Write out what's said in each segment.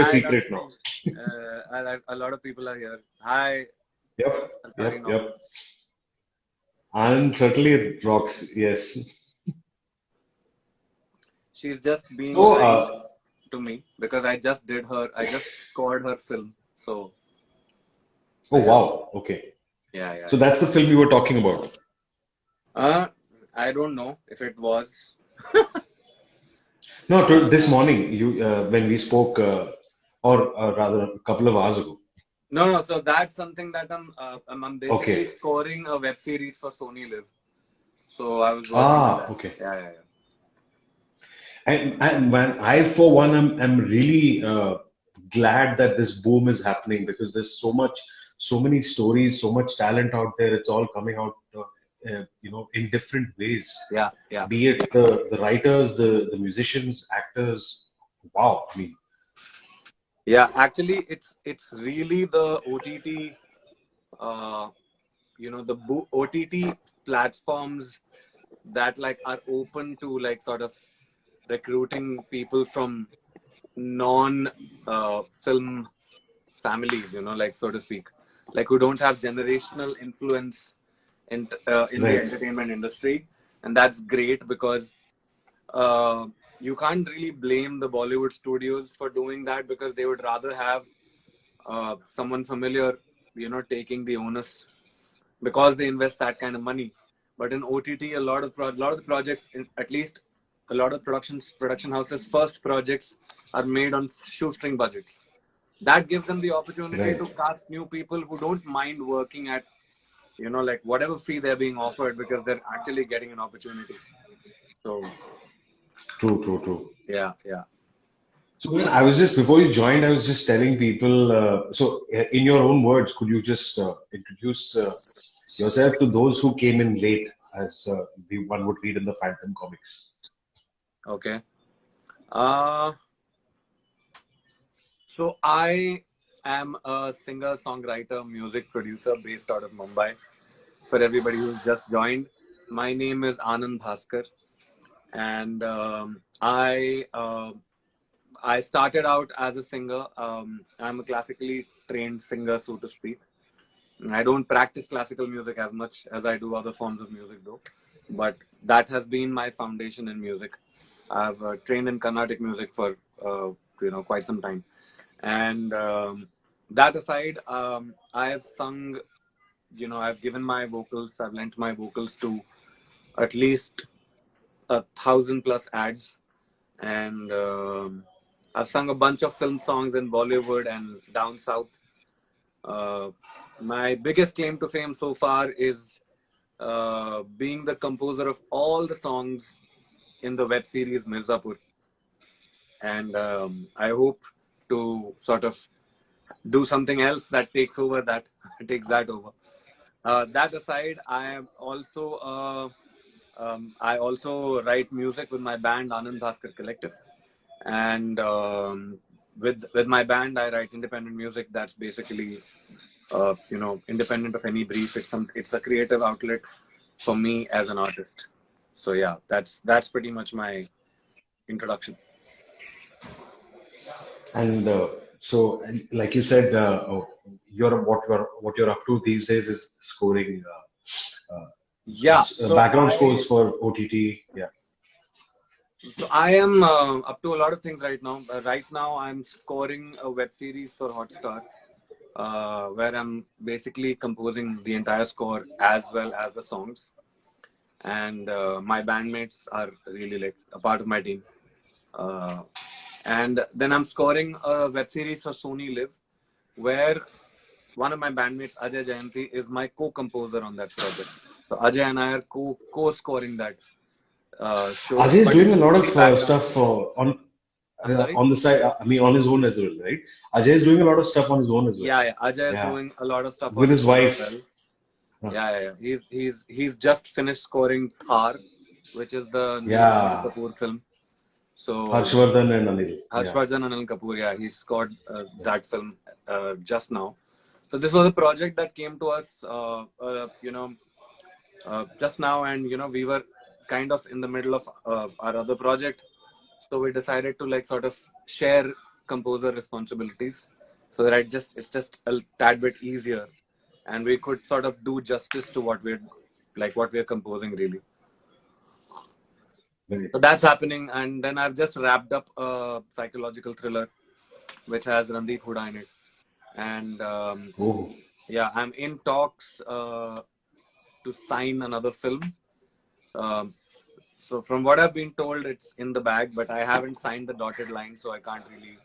a Hi, secret now. a lot of people are here. Hi, Yep, Sarkari yep, Nauk. yep. And certainly it rocks. Yes. She's just being So, kind to me because I just scored her film. So oh yeah, wow. Okay. yeah, yeah, So yeah. that's the film you were talking about. Uh, I don't know if it was. No, this Uh, morning you when we spoke, or rather a couple of hours ago. no. So that's something that I'm basically Okay. scoring a web series for Sony Live. So I was working on Ah, that. okay. Yeah, yeah, yeah. And when I, for one, am really glad that this boom is happening because there's so many stories, so much talent out there. It's all coming out, in different ways. Yeah, yeah. Be it the writers, the musicians, actors. Wow. I mean, Yeah, actually, it's really the OTT, uh, the OTT platforms that like are open to like sort of recruiting people from non film families, like so to speak, like who don't have generational influence in the right, entertainment industry, and that's great because uh, you can't really blame the Bollywood studios for doing that because they would rather have someone familiar, taking the onus because they invest that kind of money. But in OTT, a lot of the projects, at least a lot of production houses, first projects are made on shoestring budgets. That gives them the opportunity right. to cast new people who don't mind working at, like whatever fee they're being offered because they're actually getting an opportunity. So True, true, true. yeah, yeah. So when I was just before you joined, I was just telling people. In your own words, could you just introduce yourself to those who came in late, as the one would read in the Phantom comics? Okay. Uh, so I am a singer, songwriter, music producer based out of Mumbai. For everybody who's just joined, my name is Anand Bhaskar, and I started out as a singer. I'm a classically trained singer, so to speak. I don't practice classical music as much as I do other forms of music, though. But that has been my foundation in music. I've trained in Carnatic music for quite some time, and that aside, I have sung. I've given my vocals. I've lent my vocals to at least 1,000 plus ads, and I've sung a bunch of film songs in Bollywood and down south. Uh, my biggest claim to fame so far is being the composer of all the songs in the web series Mirzapur, and I hope to sort of do something else that takes over that takes that over. That aside, I also write music with my band Anand Bhaskar Collective, and with my band I write independent music that's basically independent of any brief. It's a creative outlet for me as an artist. So yeah, that's pretty much my introduction. And and like you said, what you're up to these days is scoring Yeah, background scores for OTT. Yeah. so I am up to a lot of things right now. Right now I'm scoring a web series for Hotstar, where I'm basically composing the entire score as well as the songs. And my bandmates are really like a part of my team. Uh, and then I'm scoring a web series for Sony Live, where one of my bandmates, Ajay Jayanti, is my co-composer on that project. So Ajay and I are co-scoring that show, Ajay is but doing it's a lot mostly of background. stuff I'm sorry? on the side. I mean, on his own as well, right? Ajay is doing a lot of stuff on his own as well. Yeah, yeah. Ajay is Yeah, doing a lot of stuff on with his his own as wife, well. Yeah, yeah, yeah. He's just finished scoring Thar, which is the new Anil yeah, Kapoor film. So Harshvardhan and Anil. Yeah, Harshvardhan and Anil Kapoor, yeah, he scored that film just now. So this was a project that came to us, just now, and we were kind of in the middle of our other project, so we decided to like sort of share composer responsibilities, so that it's just a tad bit easier, and we could sort of do justice to what we're composing really. Right. So that's happening, and then I've just wrapped up a psychological thriller which has Randeep Hooda in it, and Oh, yeah, I'm in talks to sign another film. Um, so from what I've been told, it's in the bag, but I haven't signed the dotted line, so I can't really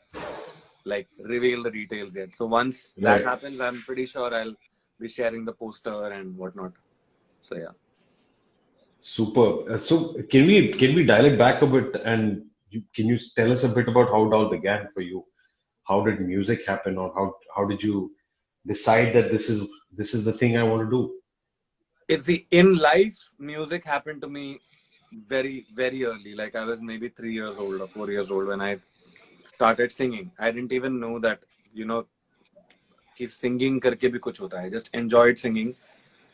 like reveal the details yet. So once that right. happens, I'm pretty sure I'll be sharing the poster and whatnot. So yeah. Super. So can we dial it back a bit, and can you tell us a bit about how it all began for you? How did music happen, or how did you decide that this is the thing I want to do? It's the in life, music happened to me very, very early. Like I was maybe 3 years old or 4 years old when I started singing. I didn't even know that, you know, कि singing करके भी कुछ होता है. I just enjoyed singing.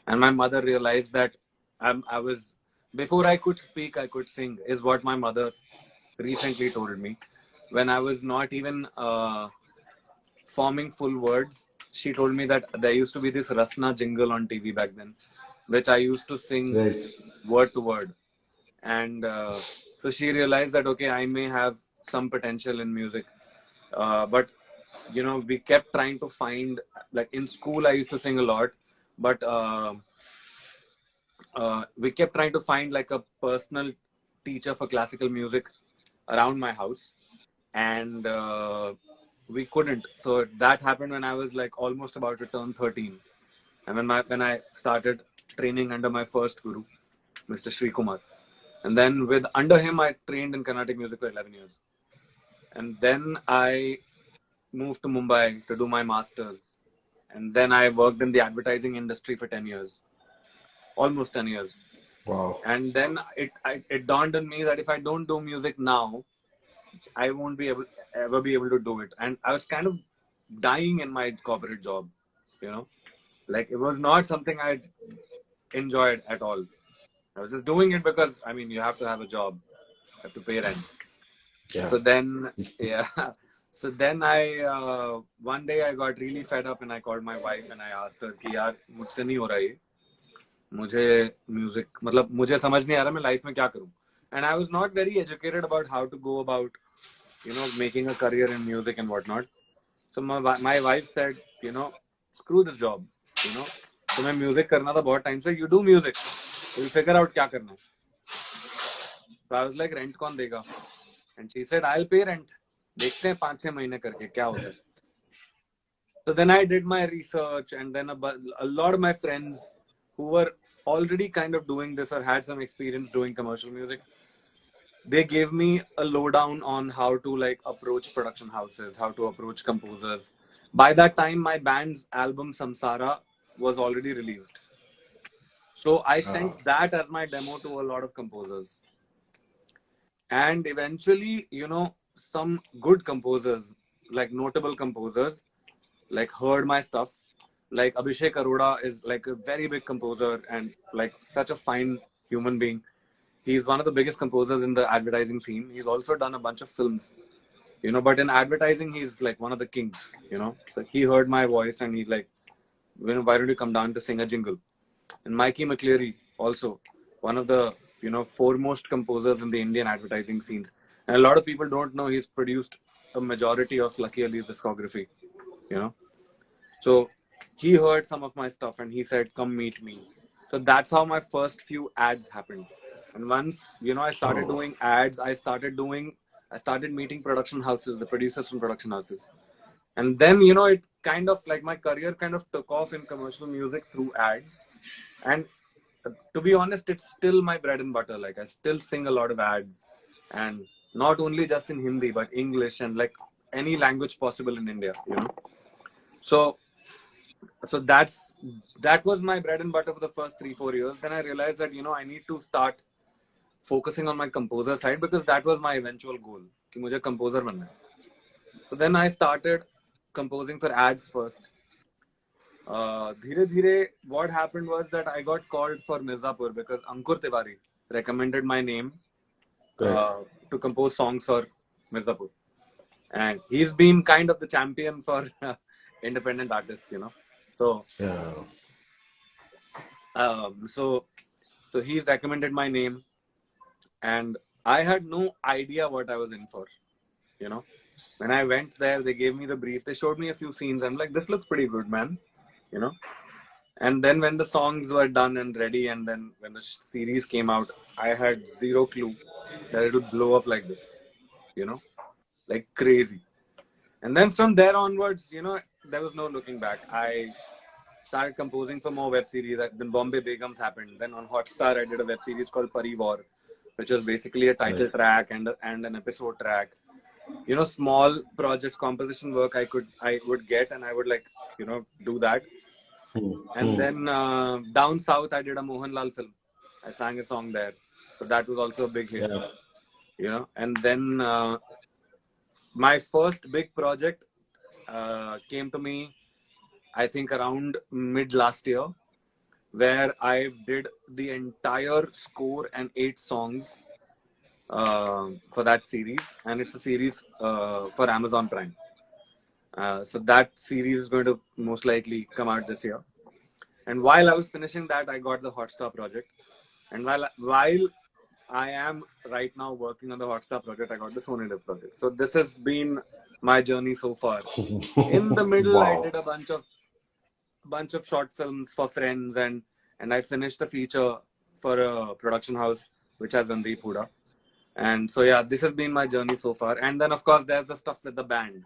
And my mother realized that I was, before I could speak, I could sing, is what my mother recently told me. When I was not even forming full words, she told me that there used to be this Rasna jingle on TV back then, which I used to sing Right. word to word. And so she realized that, okay, I may have some potential in music. But, you know, we kept trying to find, like in school, I used to sing a lot, but we kept trying to find like a personal teacher for classical music around my house, and we couldn't. So that happened when I was like almost about to turn 13, and when I started training under my first guru, Mr. Sri Kumar, and then with under him I trained in Carnatic music for 11 years, and then I moved to Mumbai to do my masters, and then I worked in the advertising industry for 10 years, almost 10 years. Wow. And then it dawned on me that if I don't do music now, I won't be ever be able to do it. And I was kind of dying in my corporate job, you know, like it was not something I enjoyed at all. I was just doing it because, I mean, you have to have a job, you have to pay rent. Yeah. So then, yeah. So then one day I got really fed up and I called my wife and I asked her कि यार मुझसे नहीं हो रहा ये, मुझे music मतलब मुझे समझ नहीं आ रहा मैं लाइफ में क्या करूं. And I was not very educated about how to go about, you know, making a career in music and whatnot. So my wife said, you know, screw this job, you know, तुम्हें music करना था बहुत time से, you do music, you'll figure out क्या करना है. So I was like, rent कौन देगा? And she said, I'll pay rent. देखते हैं 5-6 महीने करके क्या होता है. So then I did my research, and then a lot of my friends who were already kind of doing this or had some experience doing commercial music, they gave me a lowdown on how to like approach production houses, how to approach composers. By that time, my band's album Samsara was already released. So I Ah, sent that as my demo to a lot of composers. And eventually, you know, some good composers, like notable composers, like heard my stuff. Like Abhishek Arora is like a very big composer and like such a fine human being. He's one of the biggest composers in the advertising scene. He's also done a bunch of films, you know, but in advertising, he's like one of the kings, you know. So he heard my voice and he's like, why don't you come down to sing a jingle? And Mikey McCleary, also one of the, you know, foremost composers in the Indian advertising scenes. And a lot of people don't know he's produced a majority of Lucky Ali's discography, you know. So he heard some of my stuff and he said, come meet me. So that's how my first few ads happened. And once, you know, I started oh, doing ads, I started meeting production houses, the producers from production houses. And then, you know, it kind of like my career kind of took off in commercial music through ads. And to be honest, it's still my bread and butter. Like I still sing a lot of ads, and not only just in Hindi, but English and like any language possible in India, you know. So that was my bread and butter for the first 3-4 years. Then I realized that, you know, I need to start focusing on my composer side because that was my eventual goal कि मुझे composer बनना है. So then I started composing for ads first. धीरे धीरे what happened was that I got called for Mirzapur because Ankur Tiwari recommended my name right. to compose songs for Mirzapur. and he's been kind of the champion for independent artists, you know. So, Yeah. so he's recommended my name, and I had no idea what I was in for, you know. When I went there, they gave me the brief. They showed me a few scenes. I'm like, this looks pretty good, man, you know. And then when the songs were done and ready, and then when the series came out, I had zero clue that it would blow up like this, you know, like crazy. And then from there onwards, you know, there was no looking back. I started composing for more web series. Then Bombay Begums happened. Then on Hotstar, I did a web series called Parivar, which was basically a title Right. track and an episode track. You know, small projects, composition work I would get, and I would, like, you know, do that. And then down south, I did a Mohanlal film. I sang a song there, so that was also a big hit. Yeah. You know, and then my first big project came to me, I think, around mid last year, where I did the entire score and 8 songs for that series, and it's a series for Amazon Prime. So that series is going to most likely come out this year. And while I was finishing that, I got the Hotstar project. And while I am right now working on the Hotstar project, I got the Sony Live project. So this has been my journey so far. In the middle, I did Wow. a bunch of short films for friends, and I finished a feature for a production house which has Randeep Huda. And so yeah, this has been my journey so far. And then of course there's the stuff with the band.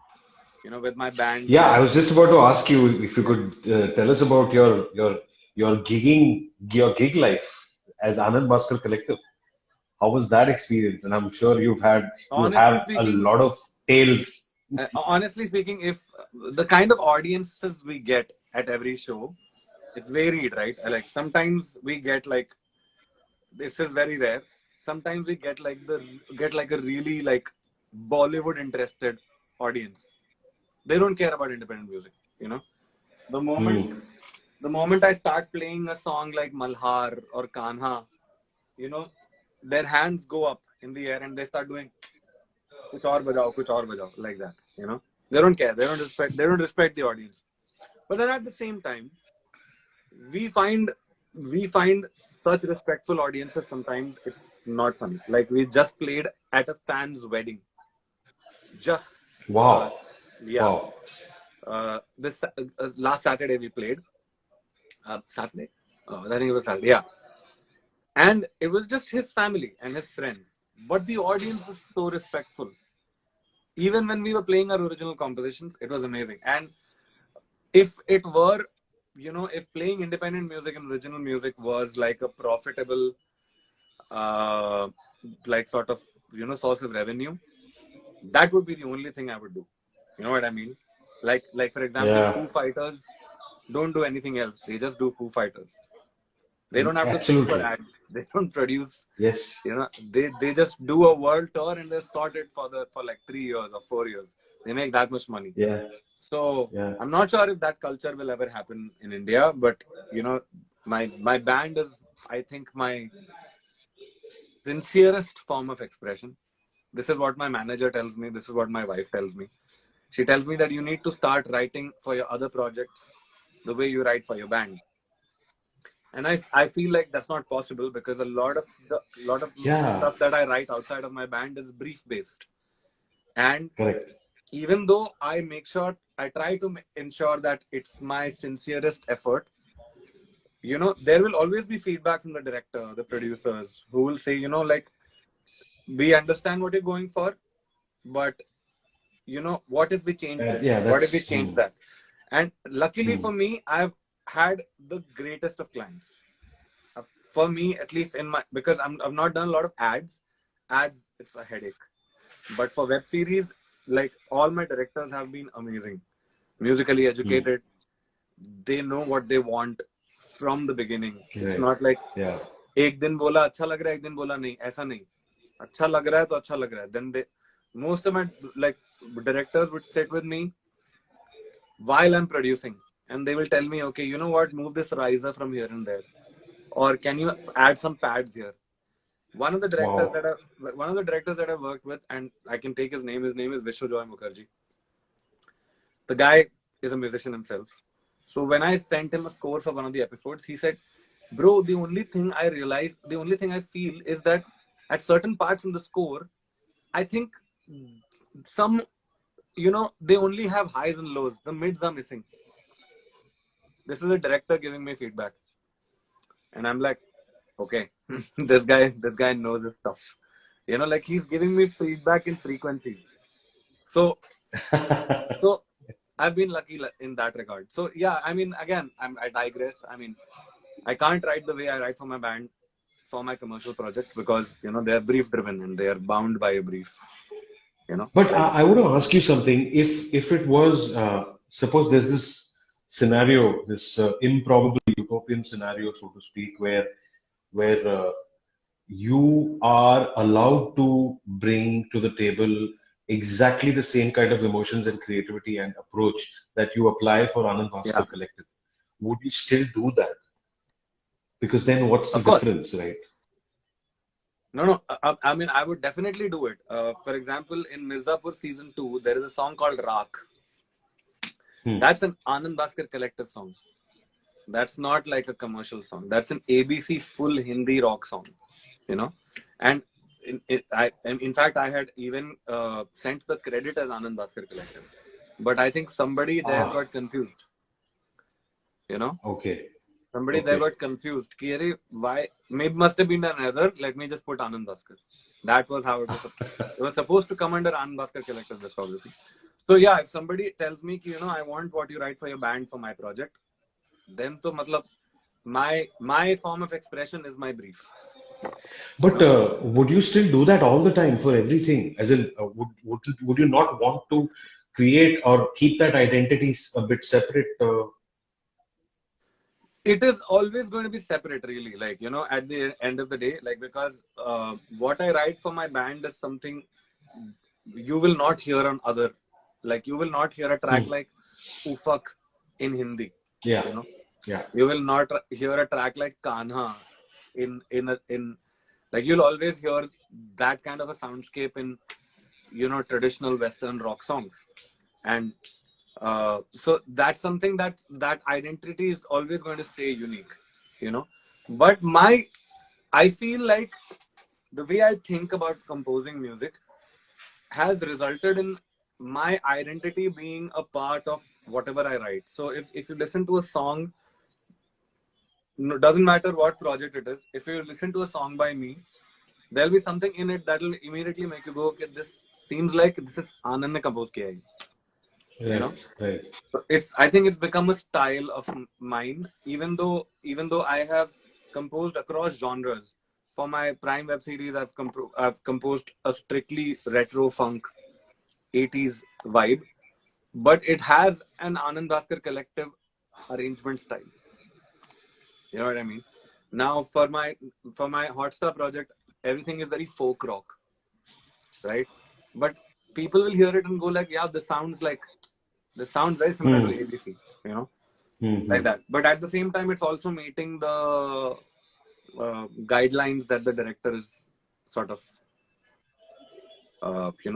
You know, with my band, Yeah, I was just about to ask you if you yeah. could tell us about your gig life as Anand Bhaskar Collective. How was that experience? And I'm sure you Honestly have a speaking, lot of tales. if the kind of audiences we get at every show, it's varied, right? Like sometimes we get like, this is very rare. Sometimes we get like a really like Bollywood interested audience. They don't care about independent music, you know. The moment Hmm. the moment I start playing a song like Malhar or Kanha, you know, their hands go up in the air and they start doing kuch aur bajao, like that, you know. They don't care. They don't respect the audience. But then at the same time, we find we find such respectful audiences. Sometimes it's not funny. Like we just played at a fan's wedding. Just uh, Wow. yeah. Wow. This last Saturday we played. Saturday? I think it was Saturday. Yeah, and it was just his family and his friends. But the audience was so respectful. Even when we were playing our original compositions, it was amazing. And if it were, you know, if playing independent music and original music was like a profitable, uh, like sort of, you know, source of revenue, that would be the only thing I would do. You know what I mean? Like for example, Yeah. Foo Fighters don't do anything else. They just do Foo Fighters. They don't have to sing for Absolutely. ads. They don't produce. Yes. You know, they just do a world tour and they sort it for like 3 years or 4 years. They make that much money. Yeah. So Yeah. I'm not sure if that culture will ever happen in India, but you know, my band is, I think, my sincerest form of expression. This is what my manager tells me. This is what my wife tells me. She tells me that you need to start writing for your other projects the way you write for your band. And I feel like that's not possible because a lot of the Yeah. stuff that I write outside of my band is brief based. And Correct. even though I make sure, I try to ensure that it's my sincerest effort, you know, there will always be feedback from the director, the producers, who will say, you know, like, we understand what you're going for, but you know, what if we change this? Yeah. What if we That's. change that? And luckily Hmm. for me, I've had the greatest of clients. For me, at least in my, because I've not done a lot of ads. Ads, it's a headache. But for web series, like all my directors have been amazing, musically Hmm. educated. They know what they want from the beginning. It's Right. not like Yeah. एक दिन बोला अच्छा लग रहा है, एक दिन बोला नहीं, ऐसा नहीं. अच्छा लग रहा है तो अच्छा लग रहा है. Then they, most of my like directors would sit with me while I'm producing, and they will tell me, okay, you know what, move this riser from here and there, or can you add some pads here. One of the directors Wow. that I worked with, and I can take his name. His name is Vishwajoy Mukherjee. The guy is a musician himself. So when I sent him a score for one of the episodes, he said, "Bro, the only thing I feel is that at certain parts in the score, I think some, they only have highs and lows. The mids are missing." This is a director giving me feedback, and I'm like, okay, this guy knows his stuff. Like he's giving me feedback in frequencies. So, so I've been lucky in that regard. So yeah, I mean, again, I digress. I mean, I can't write the way I write for my band, for my commercial project, because they're brief driven and they are bound by a brief. But Like I want to ask you something. If it was, suppose there's this scenario, this improbable utopian scenario, so to speak, where you are allowed to bring to the table exactly the same kind of emotions and creativity and approach that you apply for Anand yeah, Bhaskar Collective, would you still do that? Because then what's the of course. difference, right? No. I mean, I would definitely do it. For example, in Mirzapur season 2, there is a song called Raak. Hmm. That's an Anand Bhaskar Collective song. That's not like a commercial song. That's an ABC full Hindi rock song. And in fact, I had even sent the credit as Anand Bhaskar Collective, but I think somebody there Ah, got confused. You know, okay, somebody there okay. got confused. Why? Maybe must have been an error. Let me just put Anand Bhaskar. That was how it was. It was supposed to come under Anand Bhaskar Collective discography. So yeah, if somebody tells me, I want what you write for your band for my project, then to matlab, my form of expression is my brief. You But know, would you still do that all the time for everything? As in, would you not want to create or keep that identity a bit separate? it is always going to be separate, really. Like at the end of the day, like because what I write for my band is something you will not hear on other. Like you will not hear a track Hmm. like "Ufak" in Hindi. Yeah, You know, yeah. you will not hear a track like "Kanha" in like you'll always hear that kind of a soundscape in traditional Western rock songs. And so that's something that identity is always going to stay unique. you know but I feel like the way I think about composing music has resulted in my identity being a part of whatever I write. So if you listen to a song, doesn't matter what project it is, if you listen to a song by me, there'll be something in it that will immediately make you go, okay, this seems like this is Anand ne compose kiya hai. you Right, know right. I think it's become a style of mine, even though I have composed across genres. For my Prime web series, I've composed a strictly retro funk 80s vibe, but it has an Anand Bhaskar Collective arrangement style. You know what I mean? Now for my Hotstar project, everything is very folk rock, right? But people will hear it and go like, yeah, this sounds very similar Hmm. to ABC, you know, Hmm. like Hmm. that. But at the same time, it's also meeting the guidelines that the director is sort of,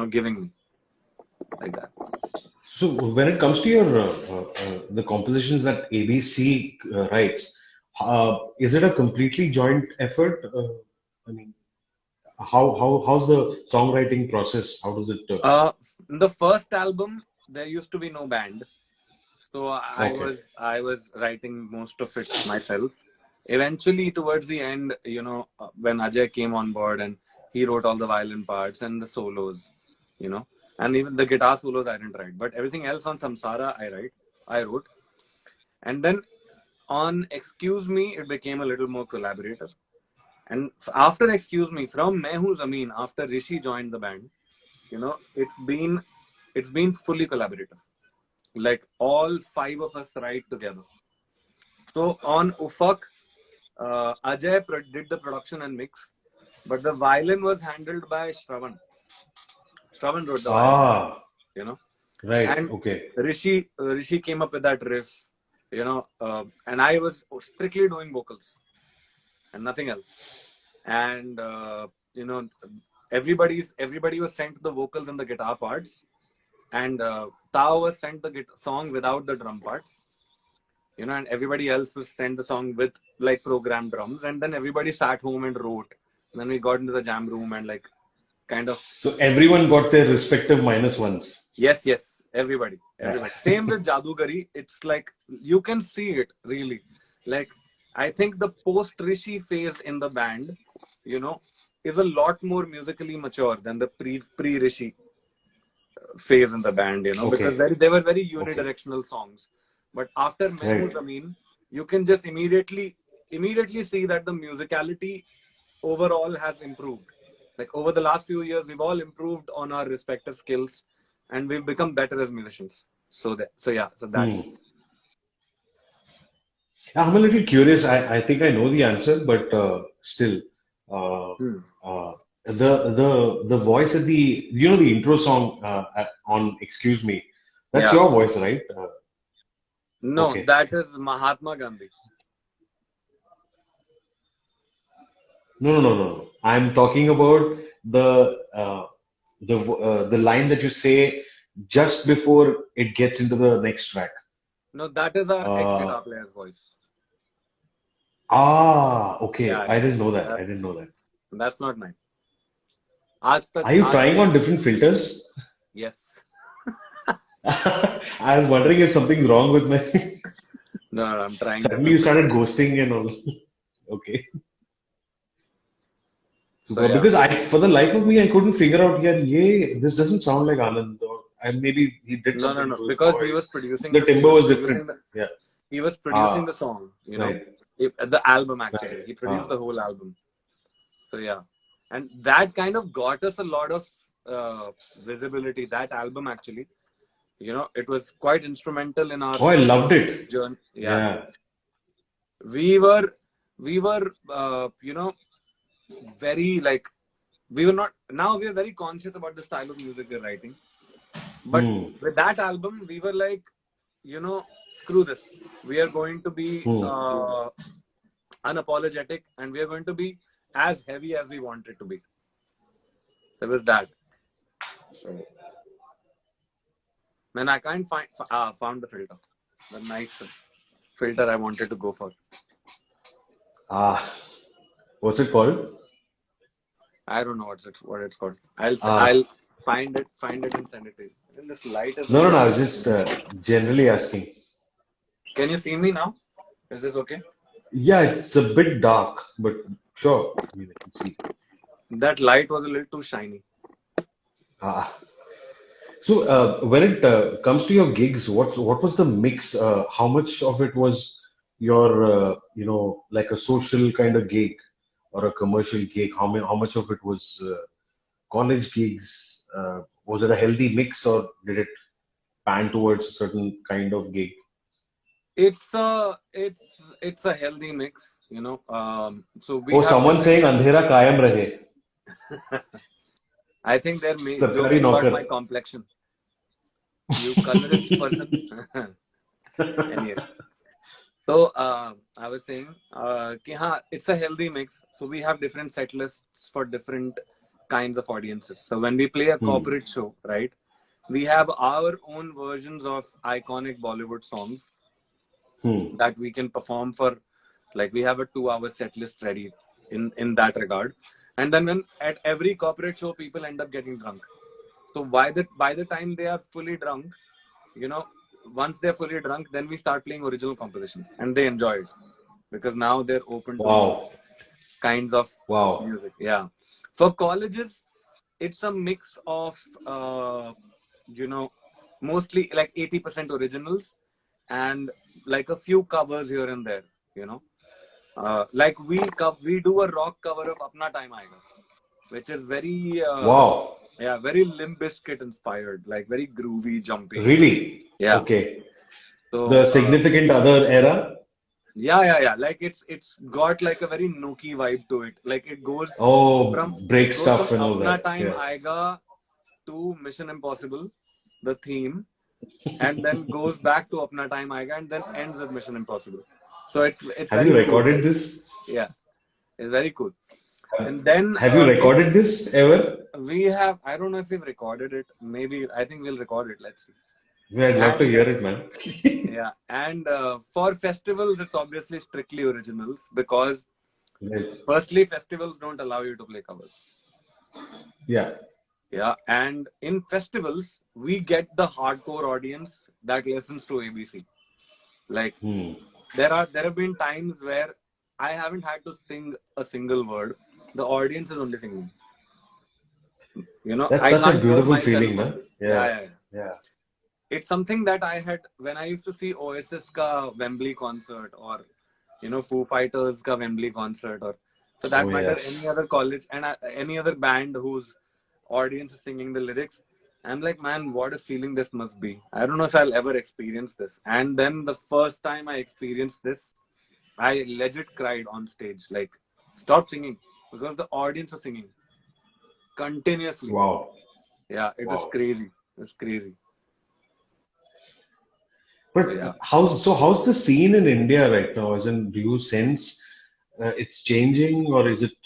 giving me, like that. So when it comes to your the compositions that ABC writes, is it a completely joint effort? I mean, how's the songwriting process? How does it? In the first album, there used to be no band, so Okay. I was writing most of it myself. Eventually, towards the end, when Ajay came on board and he wrote all the violin parts and the solos, you know, and even the guitar solos I didn't write, but everything else on Samsara I wrote, and then on Excuse Me, it became a little more collaborative. And after Excuse Me, from Main Hu Zameen, after Rishi joined the band, it's been fully collaborative. Like all five of us write together. So on Ufak, Ajay did the production and mix, but the violin was handled by Shravan. Shravan wrote the violin, Ah, you know, right. and Okay. Rishi came up with that riff, and I was strictly doing vocals and nothing else. and you know, everybody was sent the vocals and the guitar parts, and Tao was sent the song without the drum parts, you know, and everybody else was sent the song with like programmed drums, and then everybody sat home and wrote. And then we got into the jam room and like kind of. So everyone got their respective -1s. Yes, everybody. Same with Jadugari. It's like you can see it really. Like I think the post Rishi phase in the band, you know, is a lot more musically mature than the pre Rishi phase in the band, you know, Okay. because they were very unidirectional songs. But after Mehmood Zameen, you can just immediately see that the musicality overall has improved. Like over the last few years, we've all improved on our respective skills, and we've become better as musicians. So that's. I'm a little curious. I think I know the answer, but still, the voice at the intro song on Excuse Me, that's your voice, right? No, that is Mahatma Gandhi. No. I'm talking about the line that you say just before it gets into the next track. No, that is our ex-guitar player's voice. Okay. I didn't know that. That's not mine. Are you trying on different filters? Yes. I was wondering if something's wrong with me. No, I'm trying. Suddenly you started ghosting and all. Okay. So, because for the life of me, I couldn't figure out, this doesn't sound like Anand. Or maybe he did something. No, because he was producing. The timbre was different. He was producing the song, you know, the album actually. Right. He produced the whole album. So yeah, and that kind of got us a lot of visibility. That album actually, you know, it was quite instrumental in our. Oh, I loved it. Journey. Yeah. We were, you know, very like, we were not. Now we are very conscious about the style of music we're writing. But with that album, we were like, you know, screw this. We are going to be unapologetic, and we are going to be as heavy as we want it to be. So it was that. So, man, I can't found the filter. The nice filter I wanted to go for. What's it called? I don't know what it's called. I'll find it and send it to you. And this light is. No. I was just generally asking. Can you see me now? Is this okay? Yeah, it's a bit dark, but sure. I mean, I can see. That light was a little too shiny. So when it comes to your gigs, what was the mix? How much of it was your like a social kind of gig or a commercial gig? How much of it was college gigs? Was it a healthy mix, or did it pan towards a certain kind of gig? It's a healthy mix, you know. So someone saying andhera kayam rahe. I think they're joking about my complexion. You colorist person. Anyway. So I was saying, it's a healthy mix. So we have different set lists for different kinds of audiences. So when we play a corporate show, right, we have our own versions of iconic Bollywood songs that we can perform for. Like we have a 2-hour set list ready in that regard. And then when at every corporate show, people end up getting drunk. So by the time they are fully drunk, you know, once they're fully drunk, then we start playing original compositions, and they enjoy it because now they're open to kinds of music. Yeah. For colleges, it's a mix of, you know, mostly like 80% originals and like a few covers here and there, you know. Like we do a rock cover of Apna Time Aayega, which is very very Limp Bizkit inspired, like very groovy, jumpy. Really? Yeah. Okay. So the Significant Other era. Yeah. Like it's got like a very Noki vibe to it. Like it goes from break stuff and all that. Apna that. Time Aayega to Mission Impossible, the theme, and then goes back to Apna Time Aayega and then ends with Mission Impossible. So it's Have you recorded this? Yeah, it's very cool. And then Have you recorded this ever? we have, I don't know if we've recorded it. Maybe, I think we'll record it. Let's see. I'd love to And hear it, man. yeah, and for festivals, it's obviously strictly originals because Right. firstly, festivals don't allow you to play covers. Yeah. Yeah, and in festivals, we get the hardcore audience that listens to ABC. Like there have been times where I haven't had to sing a single word. The audience is only singing. You know, That's I such a can't hear beautiful myself feeling, on. man. Yeah, Yeah. yeah, yeah. Yeah. It's something that I had when I used to see Oasis ka Wembley concert, or Foo Fighters ka Wembley concert, or for that Oh, matter any yes. other college and any other band whose audience is singing the lyrics. I'm like, man, what a feeling this must be. I don't know if I'll ever experience this. And then the first time I experienced this, I legit cried on stage. Like, stop singing, because the audience was singing continuously. Wow. Yeah, it was Wow. crazy. It was crazy. So yeah. But how's the scene in India right now? As in, do you sense it's changing, or is it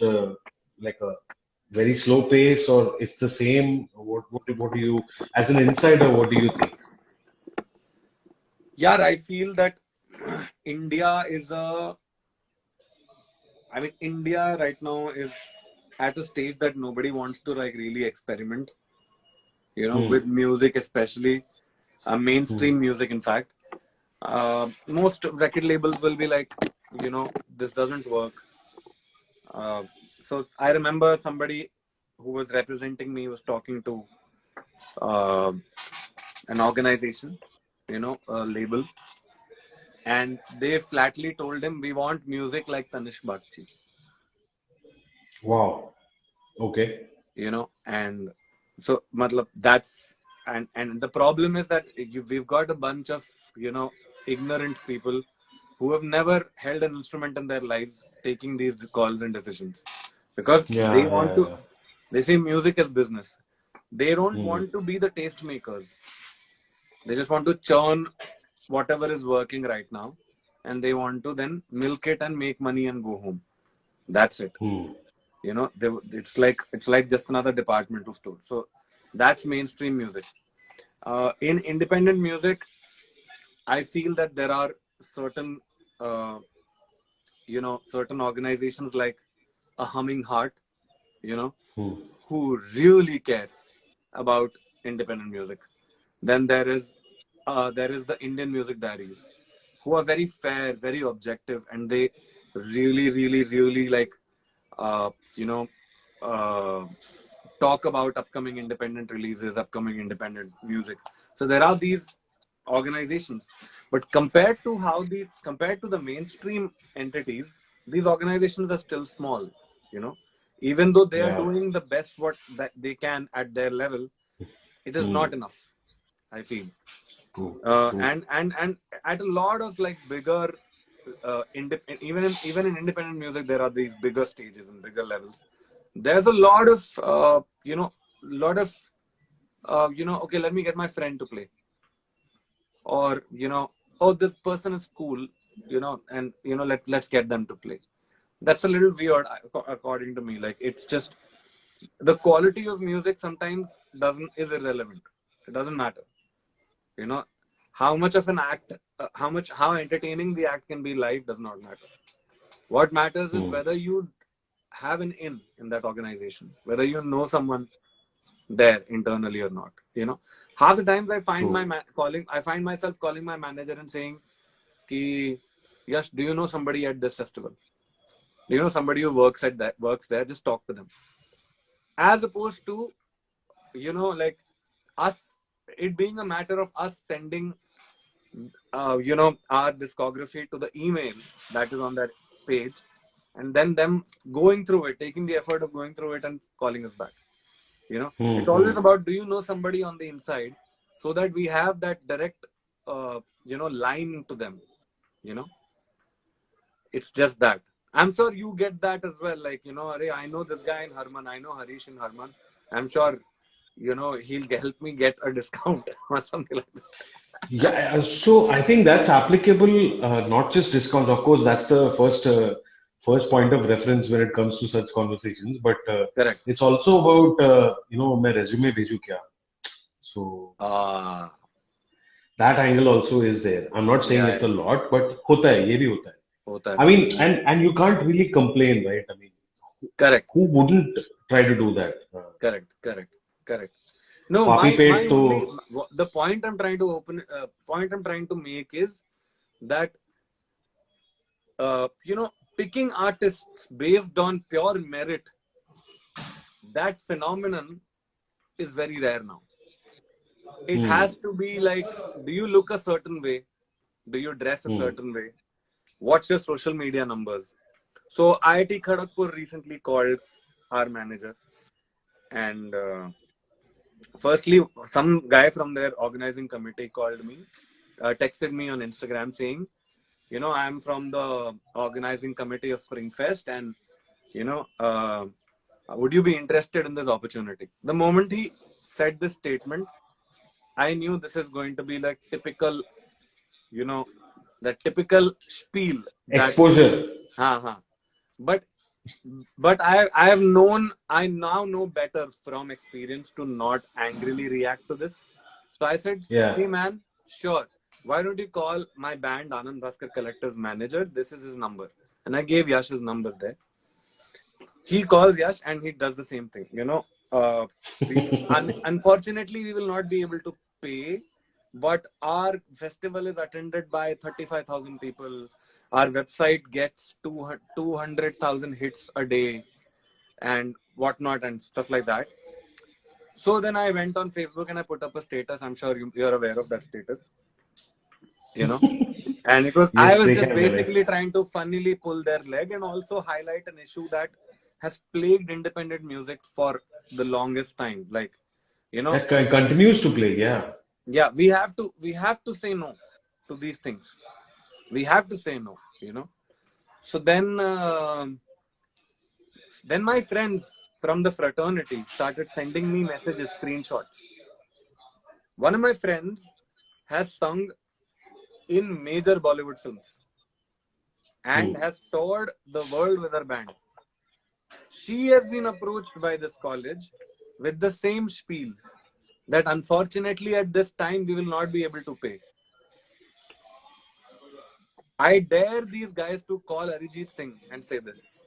like a very slow pace, or it's the same? What do you, as an insider, what do you think? Yeah, I feel that India is a India right now is at a stage that nobody wants to like really experiment, with music, especially mainstream music. In fact, most record labels will be like, this doesn't work. So I remember somebody who was representing me was talking to uh, an organization, a label, and they flatly told him, we want music like Tanishq Bagchi. Wow. Okay. And so matlab, that's and the problem is that we've got a bunch of ignorant people who have never held an instrument in their lives taking these calls and decisions, because Yeah. Yeah. Yeah. they say music is business. They don't want to be the taste makers. They just want to churn whatever is working right now, and they want to then milk it and make money and go home. That's it. It's like just another departmental store. So that's mainstream music. In independent music, I feel that there are certain certain organizations like a Humming Heart, who really care about independent music. Then there is the Indian Music Diaries, who are very fair, very objective, and they really, really, really like uh, you know uh, talk about upcoming independent releases, upcoming independent music. So there are these organizations, but compared to the mainstream entities, these organizations are still small. You know, even though they are Yeah. doing the best what that they can at their level, it is not enough, I feel. True. True. And at a lot of like bigger even in independent music, there are these bigger stages and bigger levels. There's a lot of okay, let me get my friend to play, or oh, this person is cool, and let's get them to play. That's a little weird, according to me. Like, it's just the quality of music sometimes doesn't is irrelevant. It doesn't matter. You know, how much of an act, how entertaining the act can be live does not matter. What matters is whether you have an in that organization, whether you know someone there internally or not. Half the times I find True. I find myself calling my manager and saying, "Ki, yes, do you know somebody at this festival? Do you know somebody who works there? Just talk to them." As opposed to, like us, it being a matter of us sending, our discography to the email that is on that page, and then them going through it, taking the effort of going through it and calling us back. It's always about, do you know somebody on the inside, so that we have that direct, line to them. It's just that. I'm sure you get that as well. Like, I know this guy in Harman. I know Harish in Harman. I'm sure, he'll help me get a discount or something like that. Yeah, so I think that's applicable, not just discounts. Of course, that's the first first point of reference when it comes to such conversations. But Correct. it's also about my resume भेजूं क्या. So that angle also is there. I'm not saying it's a lot, but होता है, ये भी होता है. I mean, and you can't really complain, right? I mean, correct. Who wouldn't try to do that? Correct. No, the point I'm trying to make is that picking artists based on pure merit, that phenomenon is very rare now. It has to be like, do you look a certain way? Do you dress a certain way? What's your social media numbers? So IIT Kharagpur recently called our manager, and firstly, some guy from their organizing committee called me, texted me on Instagram saying, I'm from the organizing committee of Springfest, and would you be interested in this opportunity? The moment he said this statement, I knew this is going to be like typical, the typical spiel. Exposure. But I now know better from experience to not angrily react to this. So I said, hey man, sure. Why don't you call my band Anand Bhaskar Collective's manager? This is his number. And I gave Yash's number there. He calls Yash and he does the same thing. Unfortunately, we will not be able to pay, but our festival is attended by 35,000 people. Our website gets 200,000 hits a day and whatnot and stuff like that. So then I went on Facebook and I put up a status. I'm sure you're aware of that status. And it was, I was just basically trying to funnily pull their leg and also highlight an issue that has plagued independent music for the longest time. Like, that continues to plague. Yeah, we have to say no to these things. We have to say no, So then my friends from the fraternity started sending me messages, screenshots. One of my friends has sung in major Bollywood films and has toured the world with her band. She has been approached by this college with the same spiel that unfortunately at this time we will not be able to pay. I dare these guys to call Arijit Singh and say this.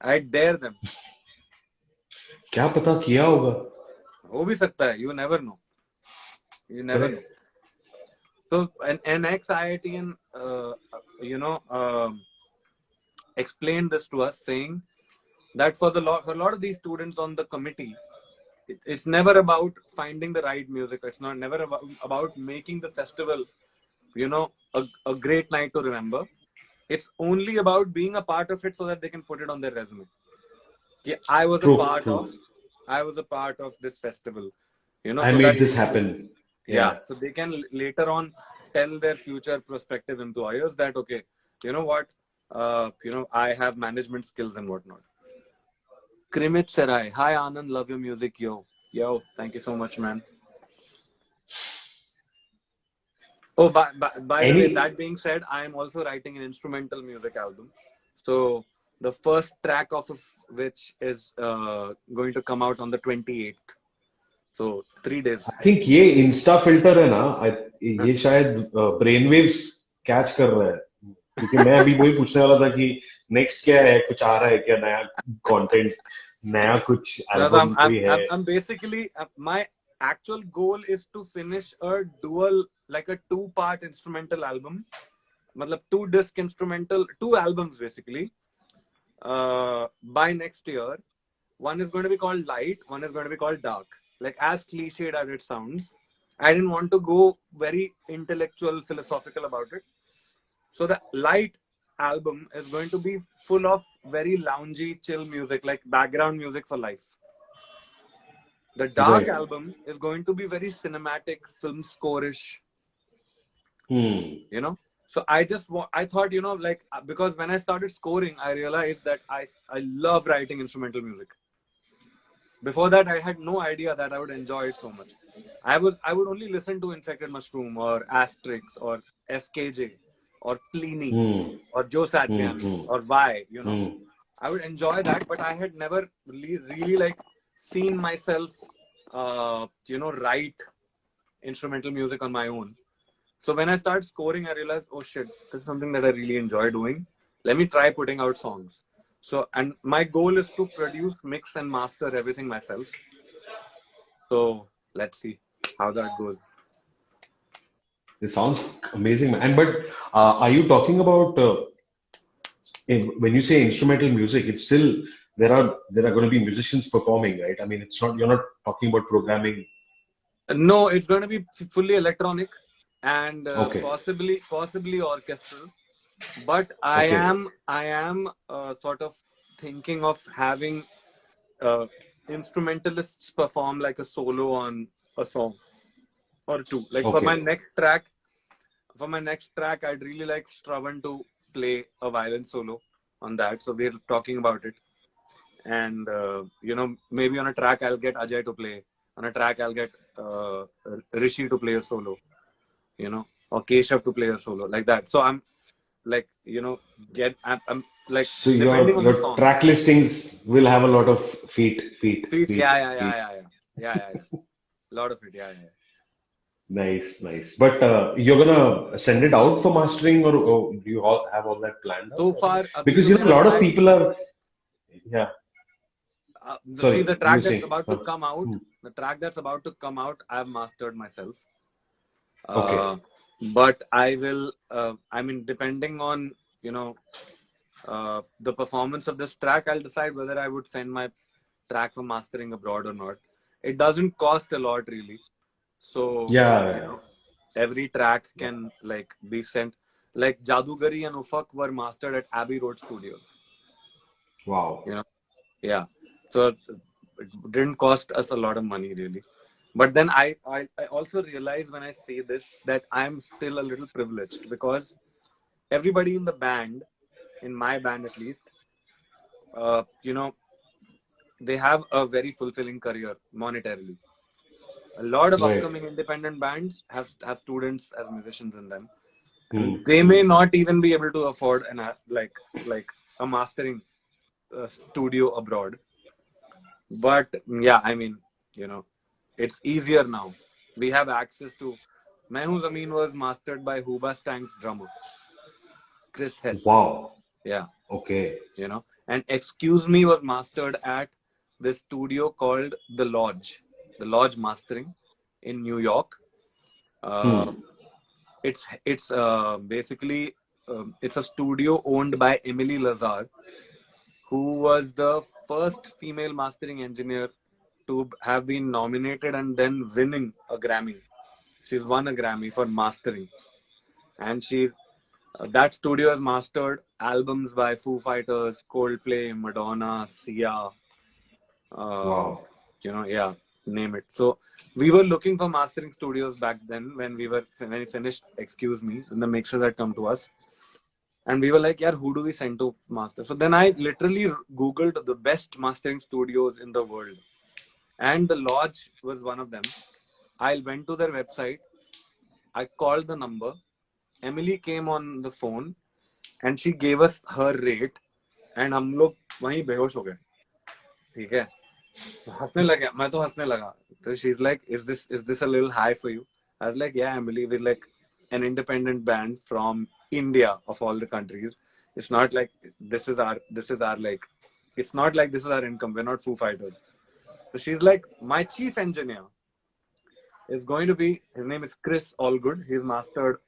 I dare them. क्या पता किया होगा? हो भी सकता है. You never know. You never know. So an ex-IITian, explained this to us, saying that for a lot of these students on the committee, it's never about finding the right music. It's never about making the festival, a great night to remember. It's only about being a part of it so that they can put it on their resume. Yeah, I was a part of this festival. I made this happen. Yeah. So they can later on tell their future prospective employers that, okay, you know what, I have management skills and whatnot. Krimit Sarai, hi Anand, love your music, yo, thank you so much, man. Oh, by the way, that being said, I am also writing an instrumental music album. So the first track of which is going to come out on the 28th. So 3 days. I think ये Insta filter है ना, ये शायद brainwaves catch कर रहा है. क्योंकि मैं अभी वही पूछने वाला था कि next क्या है, कुछ आ रहा है क्या नया content, नया कुछ album कोई है. I'm basically, my actual goal is to finish a dual, like a 2-part instrumental album. Matlab 2-disc instrumental, 2 albums basically, by next year. One is going to be called Light, one is going to be called Dark. Like, as cliched as it sounds, I didn't want to go very intellectual, philosophical about it. So the Light album is going to be full of very loungy, chill music, like background music for life. The Dark album is going to be very cinematic, film score-ish. So I thought, like, because when I started scoring, I realized that I love writing instrumental music. Before that, I had no idea that I would enjoy it so much. I would only listen to Infected Mushroom or Asterix or FKJ. or Pliny Hmm. or Joe Hmm. Satriani Hmm. or Y, you know. Hmm. I would enjoy that, but I had never really like seen myself, write instrumental music on my own. So when I started scoring, I realized, oh shit, this is something that I really enjoy doing. Let me try putting out songs. So, and my goal is to produce, mix, and master everything myself. So let's see how that goes. It sounds amazing, man. And but are you talking about when you say instrumental music? It's still there are going to be musicians performing, right? I mean, it's not you're not talking about programming. No, it's going to be fully electronic and Okay, possibly orchestral. But okay, I am sort of thinking of having uh, instrumentalists perform like a solo on a song or two. Like okay. for my next track, I'd really like Shravan to play a violin solo on that. So we're talking about it. And maybe on a track I'll get Ajay to play. On a track I'll get Rishi to play a solo. Or Keshav to play a solo, like that. So I'm like, I'm like, So depending on the your song. track listings will have a lot of feet, feet, Feet, feet, yeah, yeah, yeah, feet. yeah, yeah, yeah, yeah, yeah. A lot of it, yeah, yeah. Nice, nice. But you're gonna send it out for mastering, or do you all have all that planned out So already? far, abhi Because to a mera lot of track, people are. Yeah. see Sorry, the you were track that's saying. about to come out, Hmm. I've mastered myself. Okay. Uh, but I will, I mean, depending on, you know, the performance of this track, I'll decide whether I would send my track for mastering abroad or not. It doesn't cost a lot really. So, Yeah. every track can like be sent. Like Jadugari and Ufak were mastered at Abbey Road Studios. Wow. You know, yeah. So it didn't cost us a lot of money really. But then I also realize when I say this that I'm still a little privileged because everybody in the band, in my band at least, uh, you know, they have a very fulfilling career monetarily. A lot of Right. upcoming independent bands have students as musicians in them, Hmm. and they Hmm. may not even be able to afford like a mastering studio abroad. But yeah, I mean, you know, it's easier now. We have access to. Main Hoon Zameen was mastered by Huba Stank's drummer, Chris Hess. Wow. Yeah, Okay. and Excuse Me was mastered at this studio called The Lodge Mastering in New York. Uh, Hmm. it's basically it's a studio owned by Emily Lazar, who was the first female mastering engineer to have been nominated and then winning a Grammy. She's won a Grammy for mastering, and that studio has mastered albums by Foo Fighters, Coldplay, Madonna, Sia. Uh, Wow. yeah, name it. So we were looking for mastering studios back then when we finished Excuse Me, and the mixers had come to us. And we were like, yeah, who do we send to master? So then I literally Googled the best mastering studios in the world. And The Lodge was one of them. I went to their website. I called the number. Emily came on the phone and she gave us her rate. And हम लोग वहीं बेहोश हो गए. ठीक है. हंसने लगे. मैं तो हंसने लगा. So she's like, is this a little high for you? I was like, yeah, Emily, we're like an independent band from India of all the countries. It's not like this is our like, it's not like this is our income. We're not Foo Fighters. So she's like, my chief engineer is going to be, his name is Chris Allgood. He's mastered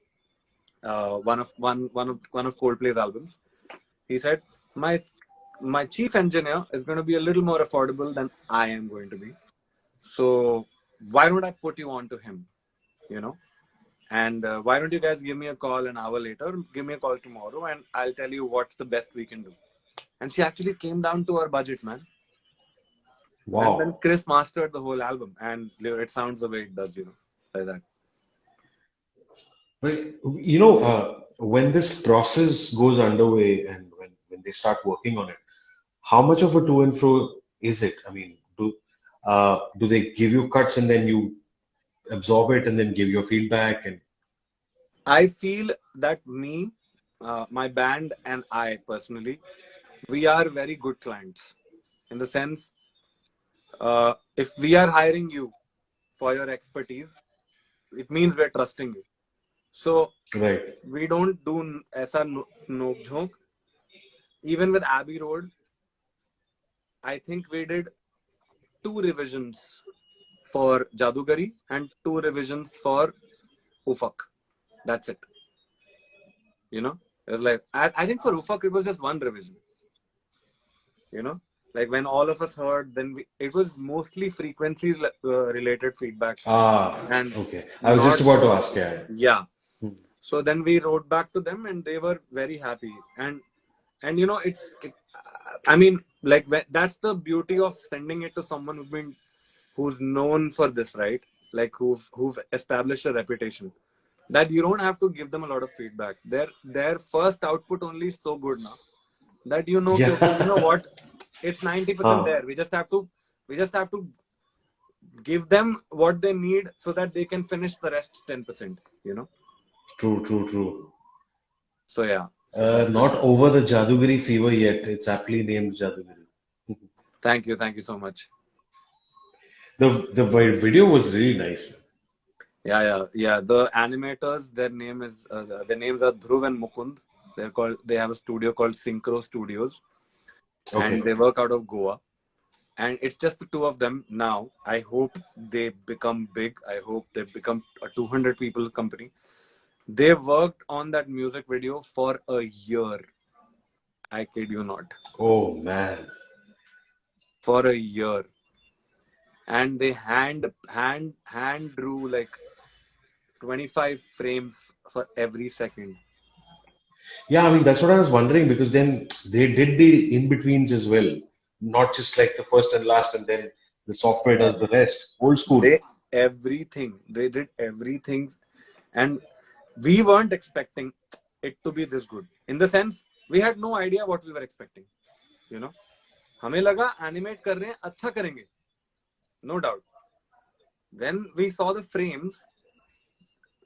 one of Coldplay's albums. He said, my my chief engineer is going to be a little more affordable than I am going to be. So why don't I put you on to him? You know, and why don't you guys give me a call an hour later? Give me a call tomorrow, and I'll tell you what's the best we can do. And she actually came down to our budget, man. And then Wow. Chris mastered the whole album, and it sounds the way it does, like that. But when this process goes underway and when they start working on it, how much of a to and fro is it? I mean, do they give you cuts and then you absorb it and then give your feedback and I feel that me my band and I personally, we are very good clients in the sense, if we are hiring you for your expertise, it means we're trusting you. So Right. we don't do aisa nook jhonk. Even with Abbey Road, I think we did 2 revisions for Jadugari and 2 revisions for Ufak. That's it. You know, it was like, I think for Ufak it was just 1 revision. You know, like when all of us heard, then it was mostly frequency related feedback and Okay. I was just not about to so. ask, yeah. Yeah. So then we wrote back to them and they were very happy. And you know, I mean, like that's the beauty of sending it to someone who's known for this, right? Like who've established a reputation, that you don't have to give them a lot of feedback. Their first output only is so good now that you know, Yeah. okay, you know what, it's 90% there. We just have to give them what they need so that they can finish the rest 10%, you know. True. So yeah, so that's it. Not over the Jadugari fever yet. It's aptly named Jadugari. Thank you so much. The video was really nice. Yeah. The animators, their names are Dhruv and Mukund. They have a studio called Synchro Studios, and Okay. they work out of Goa. And it's just the 2 of them now. I hope they become big. I hope they become a 200 people company. They worked on that music video for a year. I kid you not. Oh man. For a year. And they hand drew like 25 frames for every second. Yeah, I mean that's what I was wondering because then they did the in-betweens as well. Not just like the first and last and then the software Yeah. does the rest. Old school. They did everything, and we weren't expecting it to be this good. In the sense, we had no idea what we were expecting. You know, हमें लगा animate कर रहे हैं, अच्छा करेंगे, no doubt. When we saw the frames,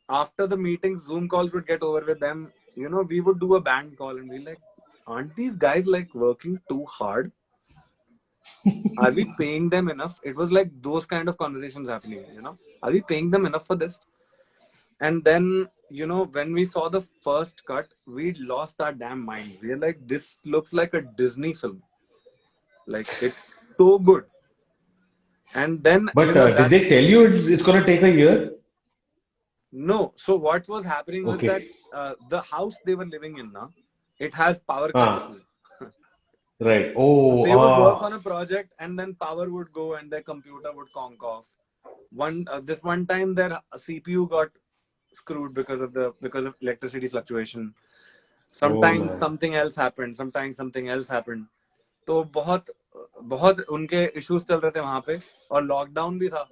after the meetings, Zoom calls would get over with them. You know, we would do a band call and be like, aren't these guys like working too hard? Are we paying them enough? It was like those kind of conversations happening, you know. Are we paying them enough for this? And then, you know, when we saw the first cut, we lost our damn minds. We are like, this looks like a Disney film. Like, it's so good. And then, But you know, did that's they tell you it's going to take a year? no. So what was happening was that Okay. the house they were living in now, it has power cut Ah, issues. right. So Oh, they would work on a project and then power would go and their computer would conk off. This one time their CPU got screwed because of electricity fluctuation. oh Sometimes man. something else happened. Sometimes something else happened. तो बहुत बहुत उनके issues चल रहे थे वहां पे और lockdown भी था.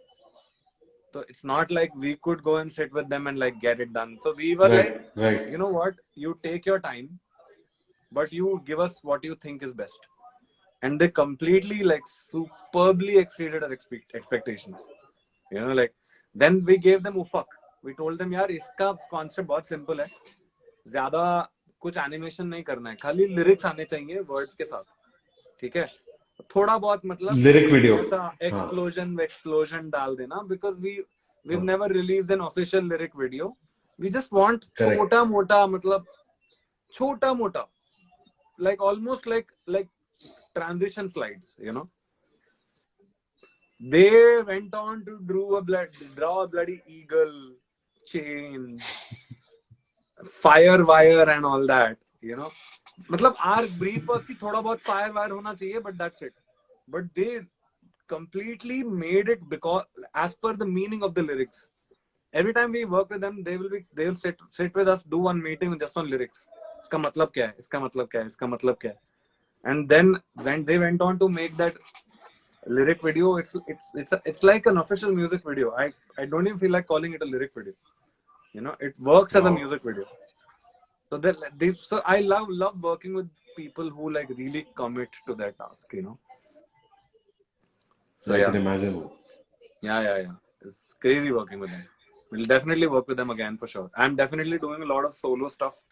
So it's not like we could go and sit with them and like get it done. So we were like, Right. you know what? You take your time, but you give us what you think is best. And they completely like superbly exceeded our expectations. You know, like then we gave them ufak. We told them, यार इसका concept बहुत simple है. ज़्यादा कुछ animation नहीं करना है. खाली lyrics आने चाहिए words के साथ. ठीक है? थोड़ा बहुत मतलब Lyric video. ऐसा हाँ. explosion डाल देना, because we've हाँ. never released an official lyric video. We just want Correct. छोटा मोटा, मतलब छोटा मोटा, like almost like transition slides, you know. They went on to draw a bloody eagle, chains, fire wire and all that, you know. मतलब our brief was कि थोड़ा बहुत fire wire होना चाहिए, but that's it. But they completely made it because as per the meaning of the lyrics. Every time we work with them, they'll sit with us, do one meeting just on lyrics. इसका मतलब क्या है? इसका मतलब क्या है? इसका मतलब क्या है? And then when they went on to make that lyric video, it's like an official music video. I don't even feel like calling it a lyric video. You know, it works as a Wow. music video. So so I love working with people who like really commit to their task, you know. So I yeah. can imagine. Yeah. It's crazy working with them. We'll definitely work with them again for sure. I'm definitely doing a lot of solo stuff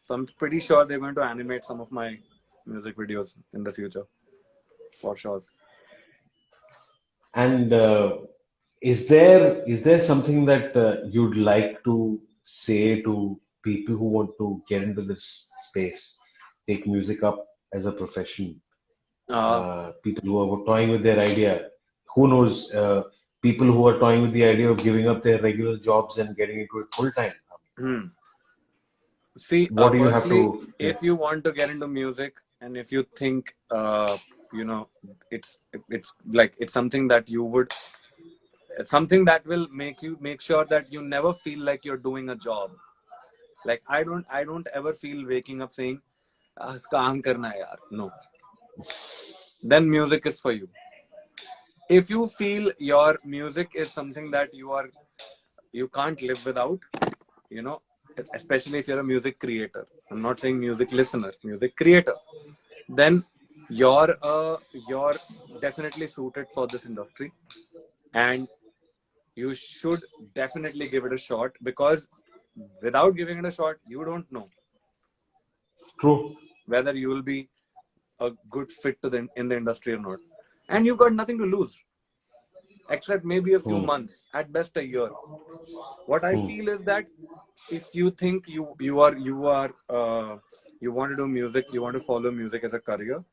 So I'm pretty sure they're going to animate some of my music videos in the future, for sure. And is there something that you'd like to say to people who want to get into this space, take music up as a profession? Uh, People who are toying with their idea. Who knows? People who are toying with the idea of giving up their regular jobs and getting into it full time. hmm. See, What do you have firstly, to? Yeah. if you want to get into music, and if you think, you know, it's it's something that you would, it's something that will make sure that you never feel like you're doing a job. Like I don't ever feel waking up saying, "काम करना है यार." No. Then music is for you. If you feel your music is something that you can't live without, you know, especially if you're a music creator. I'm not saying music listener, music creator. Then you're definitely suited for this industry, and you should definitely give it a shot, because without giving it a shot, you don't know True. whether you will be a good fit to in the industry or not, and you've got nothing to lose except maybe a few Hmm. months, at best a year. What I Hmm. feel is that if you think you want to do music, you want to follow music as a career,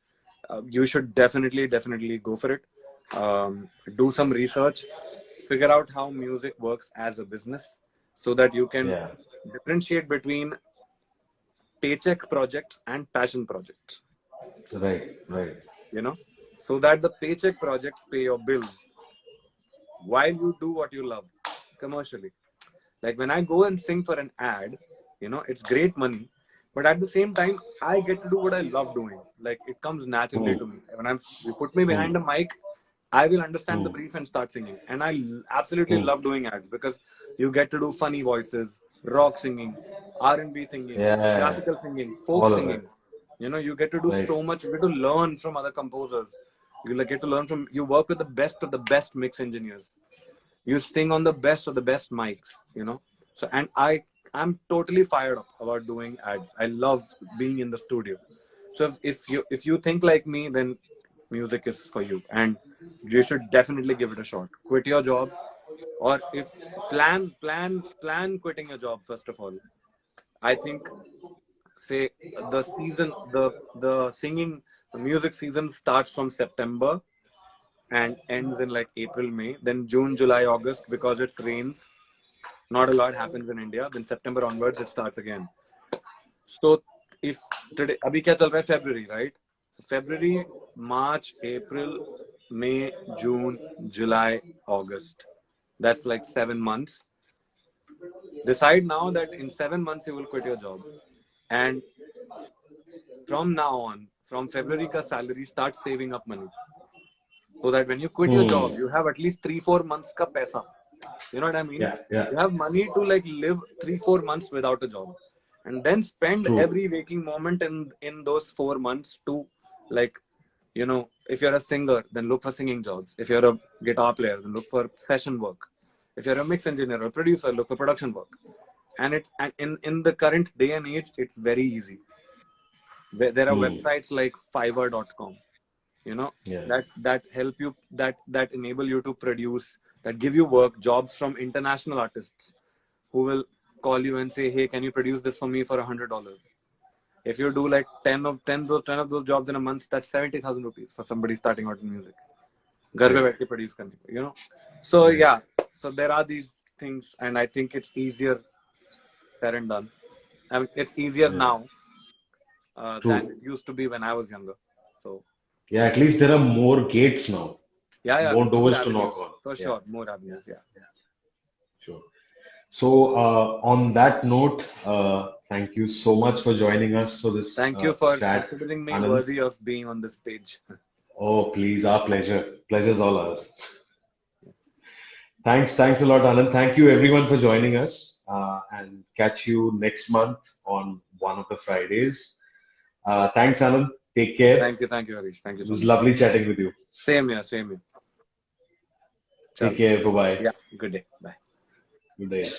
you should definitely go for it. Do some research, figure out how music works as a business, so that you can Yeah. differentiate between paycheck projects and passion projects. Right. Right. You know, so that the paycheck projects pay your bills while you do what you love commercially. Like when I go and sing for an ad, you know, it's great money, but at the same time, I get to do what I love doing. Like it comes naturally Hmm. to me. When you put me Hmm. behind a mic, I will understand the Hmm. brief and start singing. And I absolutely Hmm. love doing ads, because you get to do funny voices, rock singing, R&B singing, Yeah. classical singing, folk All of it. singing. You know, you get to do Right. so much. You get to learn from other composers. You get to learn from, you work with the best of the best mix engineers. You sing on the best of the best mics, you know. So, and I'm totally fired up about doing ads. I love being in the studio. So if you think like me, then music is for you, and you should definitely give it a shot. Quit your job, or if plan quitting your job first of all. I think, say, the singing, the music season starts from September and ends in like April, May. Then June, July, August, because it rains, not a lot happens in India. Then September onwards, it starts again. So if today, abhi kya chal raha hai? February, right? So February, March, April, May, June, July, August. That's like 7 months. Decide now that in 7 months you will quit your job, and from now on, from February ka salary, start saving up money, so that when you quit your Hmm. job, you have at least 3-4 months ka paisa. You know what I mean? Yeah. Yeah. You have money to like live 3-4 months without a job, and then spend True. every waking moment in those 4 months to, like, you know, if you're a singer, then look for singing jobs. If you're a guitar player, then look for session work. If you're a mix engineer or producer, look for production work. And in the current day and age, it's very easy. There are Hmm. websites like Fiverr.com, you know, Yeah. that help you, that enable you to produce, that give you work jobs from international artists, who will call you and say, hey, can you produce this for me for $100? If you do like 10 of those jobs in a month, that's 70,000 rupees for somebody starting out in music. घर पे Right. बैठ के produce करने को, you know. So Right. yeah, so there are these things, and I think it's easier said and done. I mean, it's easier Yeah. now than True. it used to be when I was younger. So Yeah. At least there are more gates now, yeah, more more doors to knock avenues on. for Yeah. sure, more avenues. Yeah. Sure. So, on that note, thank you so much for joining us for this Thank you for chat, considering me Anand. worthy of being on this page. Oh, please, our pleasure. Pleasure's all ours. Thanks a lot, Anand. Thank you, everyone, for joining us, and catch you next month on one of the Fridays. Thanks, Anand. Take care. Thank you, Harish. Thank you It so was much. lovely chatting with you. Same here, same here. Take Chalo. care. Bye bye. Yeah, good day. Bye. Good day.